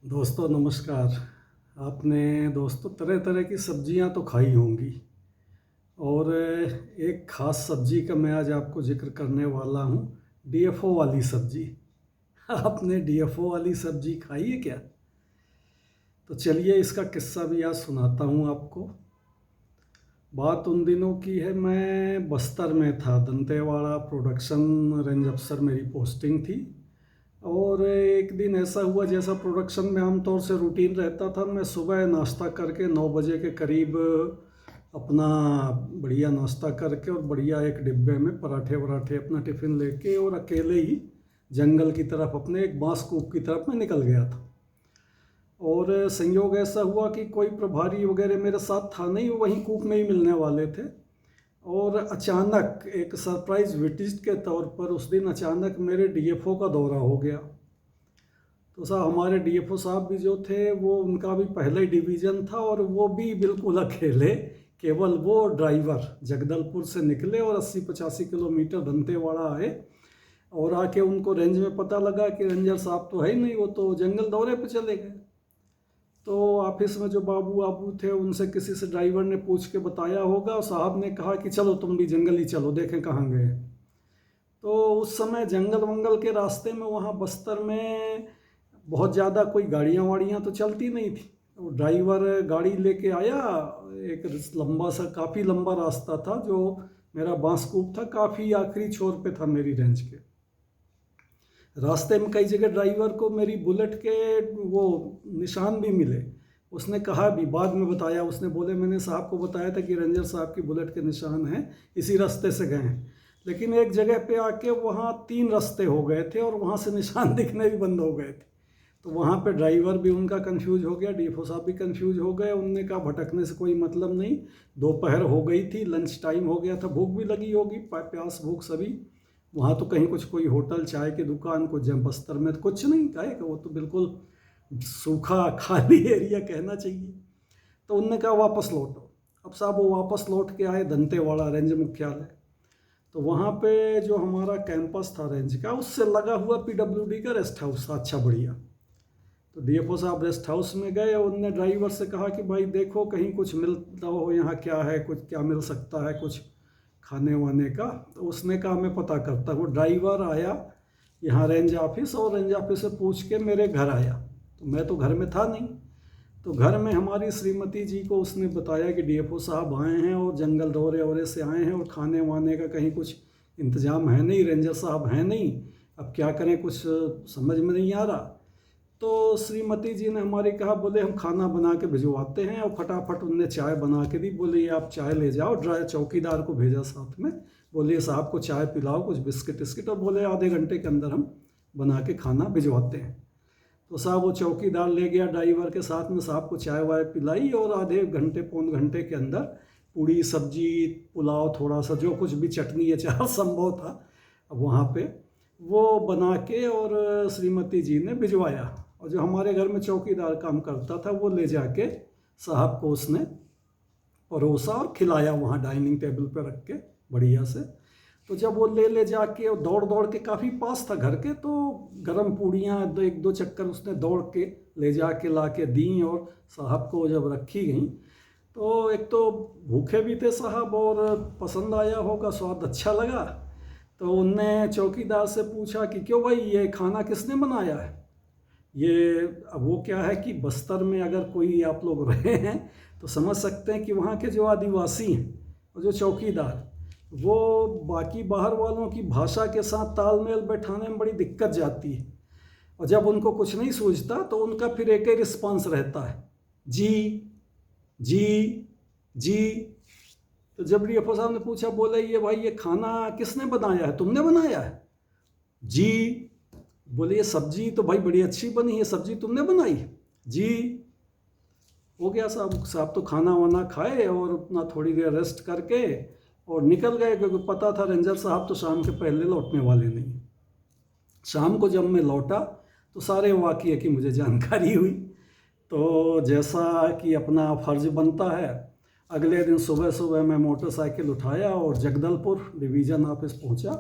दोस्तों नमस्कार। आपने दोस्तों तरह तरह की सब्जियां तो खाई होंगी और एक ख़ास सब्जी का मैं आज आपको जिक्र करने वाला हूं। डीएफओ वाली सब्जी। आपने डीएफओ वाली सब्जी खाई है क्या? तो चलिए इसका किस्सा भी आज सुनाता हूं आपको। बात उन दिनों की है, मैं बस्तर में था। दंतेवाड़ा प्रोडक्शन रेंज अफसर मेरी पोस्टिंग थी। और एक दिन ऐसा हुआ, जैसा प्रोडक्शन में आमतौर से रूटीन रहता था, मैं सुबह नाश्ता करके 9 बजे के करीब अपना बढ़िया नाश्ता करके और बढ़िया एक डिब्बे में पराठे वराठे अपना टिफ़िन लेके और अकेले ही जंगल की तरफ, अपने एक बांस कूप की तरफ मैं निकल गया था। और संयोग ऐसा हुआ कि कोई प्रभारी वगैरह मेरे साथ था नहीं, वो वहीं कूप में ही मिलने वाले थे। और अचानक एक सरप्राइज़ विजिट के तौर पर उस दिन अचानक मेरे डीएफओ का दौरा हो गया। तो साहब हमारे डीएफओ साहब भी जो थे, वो उनका भी पहला ही डिवीज़न था और वो भी बिल्कुल अकेले, केवल वो ड्राइवर जगदलपुर से निकले और 80-85 किलोमीटर दंतेवाड़ा आए। और आके उनको रेंज में पता लगा कि रेंजर साहब तो है ही नहीं, वो तो जंगल दौरे पे चले गए। तो ऑफिस में जो बाबू आबू थे, उनसे किसी से ड्राइवर ने पूछ के बताया होगा और साहब ने कहा कि चलो तुम भी जंगल ही चलो, देखें कहाँ गए। तो उस समय जंगल वंगल के रास्ते में वहाँ बस्तर में बहुत ज़्यादा कोई गाड़ियाँ वाड़ियाँ तो चलती नहीं थी। तो ड्राइवर गाड़ी लेके आया। एक लंबा सा, काफ़ी लंबा रास्ता था, जो मेरा बांसकूप था काफ़ी आखिरी छोर पे था मेरी रेंज के। रास्ते में कई जगह ड्राइवर को मेरी बुलेट के वो निशान भी मिले। उसने कहा भी, बाद में बताया, उसने बोले मैंने साहब को बताया था कि रेंजर साहब की बुलेट के निशान हैं, इसी रास्ते से गए हैं। लेकिन एक जगह पे आके वहाँ 3 रास्ते हो गए थे और वहाँ से निशान दिखने भी बंद हो गए थे। तो वहाँ पे ड्राइवर भी उनका कंफ्यूज हो गया, डीएफओ साहब भी कंफ्यूज हो गए। उनने कहा भटकने से कोई मतलब नहीं, दोपहर हो गई थी, लंच टाइम हो गया था, भूख भी लगी होगी, प्यास भूख सभी। वहाँ तो कहीं कुछ कोई होटल चाय की दुकान कुछ, जब बस्तर में तो कुछ नहीं, कहे कि वो तो बिल्कुल सूखा खाली एरिया कहना चाहिए। तो उनने कहा वापस लौटो। अब साहब वो वापस लौट के आए दंतेवाड़ा रेंज मुख्यालय। तो वहाँ पे जो हमारा कैंपस था रेंज का, उससे लगा हुआ पीडब्ल्यूडी का रेस्ट हाउस था, अच्छा बढ़िया। तो डीएफओ साहब रेस्ट हाउस में गए और उनने ड्राइवर से कहा कि भाई देखो कहीं कुछ मिलता हो, यहाँ क्या है, कुछ क्या मिल सकता है कुछ खाने वाने का। तो उसने कहा मैं पता करता हूँ। ड्राइवर आया यहाँ रेंज ऑफिस और रेंज ऑफिस से पूछ के मेरे घर आया। तो मैं तो घर में था नहीं। तो घर में हमारी श्रीमती जी को उसने बताया कि डीएफओ साहब आए हैं और जंगल दौरे वौरे से आए हैं और खाने वाने का कहीं कुछ इंतजाम है नहीं, रेंजर साहब हैं नहीं, अब क्या करें, कुछ समझ में नहीं आ रहा। तो श्रीमती जी ने हमारी कहा, बोले हम खाना बना के भिजवाते हैं। और फटाफट उनने चाय बना के दी। बोले ये आप चाय ले जाओ। चौकीदार को भेजा साथ में, बोले साहब को चाय पिलाओ, कुछ बिस्किट विस्किट, और बोले आधे घंटे के अंदर हम बना के खाना भिजवाते हैं। तो साहब वो चौकीदार ले गया ड्राइवर के साथ में, साहब को चाय वाय पिलाई और आधे घंटे पौन घंटे के अंदर पूड़ी सब्जी पुलाव थोड़ा सा जो कुछ भी चटनी अचार संभव था वहाँ पे वो बना के और श्रीमती जी ने भिजवाया। और जो हमारे घर में चौकीदार काम करता था, वो ले जाके साहब को उसने परोसा और खिलाया वहाँ डाइनिंग टेबल पर रख के बढ़िया से। तो जब वो ले जाके और दौड़ दौड़ के, काफ़ी पास था घर के, तो गरम पूड़ियाँ एक दो चक्कर उसने दौड़ के ले जाके ला के दी और साहब को जब रखी गई, तो एक तो भूखे भी थे साहब और पसंद आया होगा, स्वाद अच्छा लगा। तो उनने चौकीदार से पूछा कि क्यों भाई ये खाना किसने बनाया है ये। अब वो क्या है कि बस्तर में अगर कोई आप लोग रहे हैं तो समझ सकते हैं कि वहाँ के जो आदिवासी हैं और जो चौकीदार, वो बाकी बाहर वालों की भाषा के साथ तालमेल बैठाने में बड़ी दिक्कत जाती है। और जब उनको कुछ नहीं सूझता तो उनका फिर एक ही रिस्पॉन्स रहता है, जी जी जी। तो जब डीएफओ साहब ने पूछा, बोले ये भाई ये खाना किसने बनाया है, तुमने बनाया है? जी। बोले ये सब्जी तो भाई बड़ी अच्छी बनी है, सब्जी तुमने बनाई? जी। हो गया साहब। साहब तो खाना वाना खाए और अपना थोड़ी देर रेस्ट करके और निकल गए, क्योंकि पता था रेंजर साहब तो शाम के पहले लौटने वाले नहीं। शाम को जब मैं लौटा तो सारे वाक़ये की मुझे जानकारी हुई। तो जैसा कि अपना फ़र्ज़ बनता है, अगले दिन सुबह सुबह मैं मोटरसाइकिल उठाया और जगदलपुर डिवीज़न ऑफिस पहुंचा।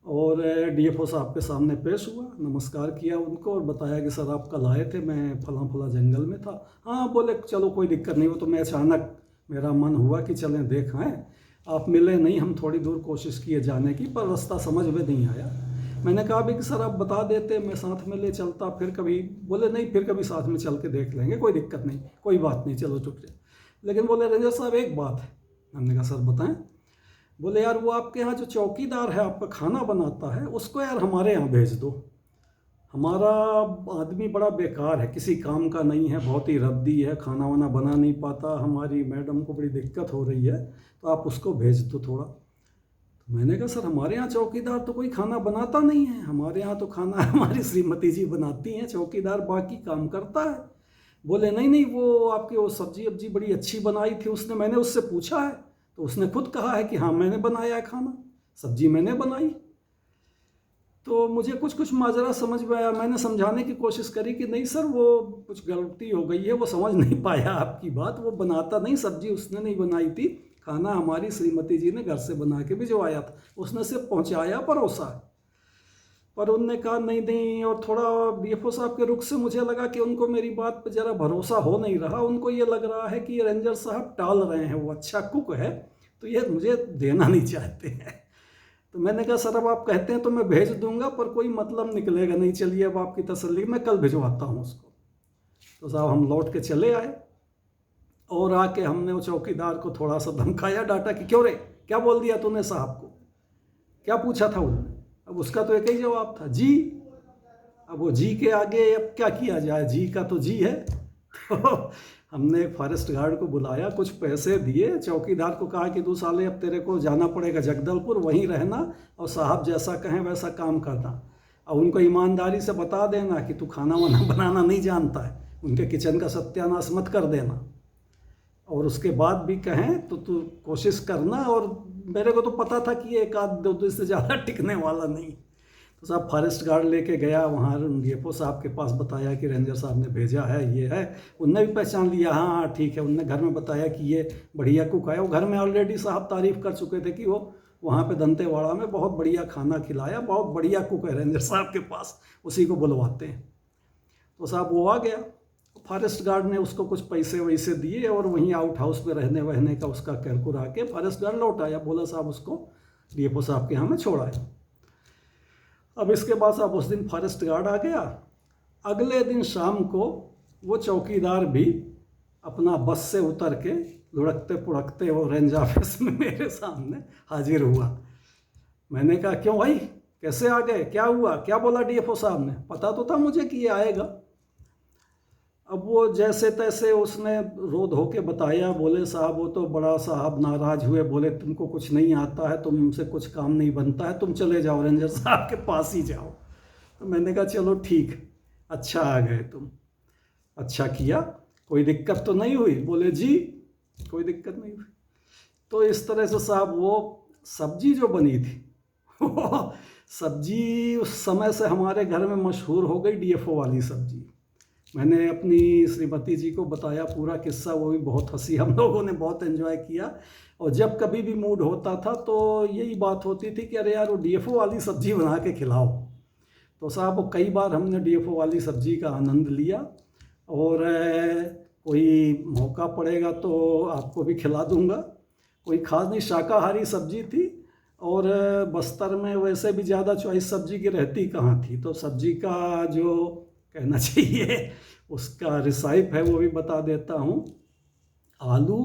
और डीएफओ साहब के सामने पेश हुआ, नमस्कार किया उनको और बताया कि सर आप कल आए थे, मैं फला फला जंगल में था। हाँ बोले चलो कोई दिक्कत नहीं, वो तो मैं अचानक मेरा मन हुआ कि चलें देख आएँ, आप मिले नहीं, हम थोड़ी दूर कोशिश किए जाने की पर रास्ता समझ में नहीं आया। मैंने कहा भी कि सर आप बता देते, मैं साथ में ले चलता फिर कभी। बोले नहीं फिर कभी साथ में चल के देख लेंगे, कोई दिक्कत नहीं, कोई बात नहीं, चलो चुप जाए। लेकिन बोले रेंजर साहब एक बात है। हमने कहा सर बताएं। बोले यार वो आपके यहाँ जो चौकीदार है आपका खाना बनाता है उसको यार हमारे यहाँ भेज दो, हमारा आदमी बड़ा बेकार है, किसी काम का नहीं है, बहुत ही रद्दी है, खाना वाना बना नहीं पाता, हमारी मैडम को बड़ी दिक्कत हो रही है, तो आप उसको भेज दो थोड़ा। तो मैंने कहा सर हमारे यहाँ चौकीदार तो कोई खाना बनाता नहीं है, हमारे यहाँ तो खाना हमारी श्रीमती जी बनाती हैं, चौकीदार बाकी काम करता है। बोले नहीं नहीं वो आपकी वो सब्जी अब्जी बड़ी अच्छी बनाई थी उसने, मैंने उससे पूछा है तो उसने खुद कहा है कि हाँ मैंने बनाया है खाना, सब्जी मैंने बनाई। तो मुझे कुछ कुछ माजरा समझ में आया, मैंने समझाने की कोशिश करी कि नहीं सर वो कुछ गलती हो गई है, वो समझ नहीं पाया आपकी बात, वो बनाता नहीं, सब्जी उसने नहीं बनाई थी, खाना हमारी श्रीमती जी ने घर से बना के भिजवाया था, उसने सिर्फ पहुंचाया परोसा। पर उनने कहा नहीं नहीं, और थोड़ा डीएफओ साहब के रुख से मुझे लगा कि उनको मेरी बात पर ज़रा भरोसा हो नहीं रहा, उनको ये लग रहा है कि ये रेंजर साहब टाल रहे हैं, वो अच्छा कुक है तो ये मुझे देना नहीं चाहते हैं। तो मैंने कहा सर अब आप कहते हैं तो मैं भेज दूंगा पर कोई मतलब निकलेगा नहीं, चलिए अब आपकी तसल्ली मैं कल भिजवाता हूँ उसको। तो साहब हम लौट के चले आए और आके हमने वो चौकीदार को थोड़ा सा धमकाया, डांटा कि क्यों रे क्या बोल दिया तूने साहब को, क्या पूछा था उन्होंने। अब उसका तो एक ही जवाब था जी। अब वो जी के आगे अब क्या किया जाए, जी का तो जी है। तो हमने फॉरेस्ट गार्ड को बुलाया, कुछ पैसे दिए, चौकीदार को कहा कि तू साले अब तेरे को जाना पड़ेगा जगदलपुर, वहीं रहना और साहब जैसा कहें वैसा काम करना, और उनको ईमानदारी से बता देना कि तू खाना वाना बनाना नहीं जानता है, उनके किचन का सत्यानाश मत कर देना, और उसके बाद भी कहें तो तू कोशिश करना। और मेरे को तो पता था कि ये एक आध दो दिन से ज़्यादा टिकने वाला नहीं। तो साहब फॉरेस्ट गार्ड लेके गया वहाँ डीएफओ साहब के पास, बताया कि रेंजर साहब ने भेजा है, ये है, उनने भी पहचान लिया, हाँ हाँ ठीक है, उनने घर में बताया कि ये बढ़िया कुक है, वो घर में ऑलरेडी साहब तारीफ़ कर चुके थे कि वो वहाँ पे दंतेवाड़ा में बहुत बढ़िया खाना खिलाया, बहुत बढ़िया कुक है रेंजर साहब के पास, उसी को बुलवाते हैं। तो साहब वो आ गया, फॉरेस्ट गार्ड ने उसको कुछ पैसे वैसे दिए और वहीं आउट हाउस में रहने वहने का उसका कैरकुर आके फॉरेस्ट गार्ड लौट आया, बोला साहब उसको डीएफओ साहब के यहाँ में छोड़ाया। अब इसके बाद साहब उस दिन फॉरेस्ट गार्ड आ गया, अगले दिन शाम को वो चौकीदार भी अपना बस से उतर के लुढ़कते पुढ़कते वो रेंज ऑफिस में मेरे सामने हाजिर हुआ। मैंने कहा क्यों भाई कैसे आ गए, क्या हुआ, क्या बोला डीएफओ साहब ने, पता तो था मुझे कि ये आएगा। अब वो जैसे तैसे उसने रो धो के बताया, बोले साहब वो तो बड़ा साहब नाराज़ हुए, बोले तुमको कुछ नहीं आता है, तुमसे कुछ काम नहीं बनता है, तुम चले जाओ रेंजर साहब के पास ही जाओ। तो मैंने कहा चलो ठीक, अच्छा आ गए तुम, अच्छा किया, कोई दिक्कत तो नहीं हुई। बोले जी कोई दिक्कत नहीं हुई। तो इस तरह से साहब वो सब्जी जो बनी थी वो सब्जी उस समय से हमारे घर में मशहूर हो गई, डीएफओ वाली सब्जी। मैंने अपनी श्रीमती जी को बताया पूरा किस्सा, वो भी बहुत हंसी, हम लोगों ने बहुत एंजॉय किया। और जब कभी भी मूड होता था तो यही बात होती थी कि अरे यार वो डीएफओ वाली सब्जी बना के खिलाओ। तो साहब वो कई बार हमने डीएफओ वाली सब्जी का आनंद लिया, और कोई मौका पड़ेगा तो आपको भी खिला दूंगा। कोई खास नहीं, शाकाहारी सब्जी थी, और बस्तर में वैसे भी ज़्यादा चॉइस सब्जी की रहती कहाँ थी, तो सब्जी का जो कहना चाहिए उसका रिसाइप है वो भी बता देता हूँ। आलू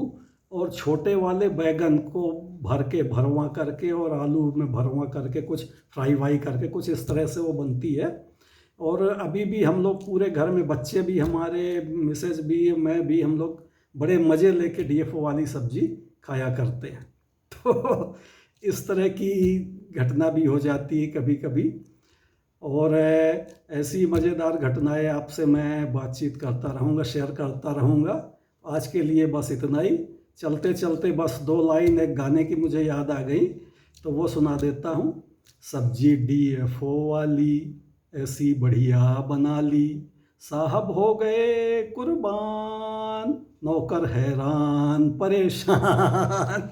और छोटे वाले बैगन को भर के भरवा करके और आलू में भरवा करके कुछ फ्राई वाई करके कुछ इस तरह से वो बनती है। और अभी भी हम लोग पूरे घर में, बच्चे भी हमारे, मिसेज भी, मैं भी, हम लोग बड़े मज़े लेके डीएफओ वाली सब्जी खाया करते हैं। तो इस तरह की घटना भी हो जाती है कभी कभी, और ऐसी मज़ेदार घटनाएं आपसे मैं बातचीत करता रहूँगा, शेयर करता रहूँगा। आज के लिए बस इतना ही। चलते चलते बस दो लाइन एक गाने की मुझे याद आ गई, तो वो सुना देता हूँ। सब्जी डीएफओ वाली ऐसी बढ़िया बना ली, साहब हो गए कुर्बान, नौकर हैरान परेशान।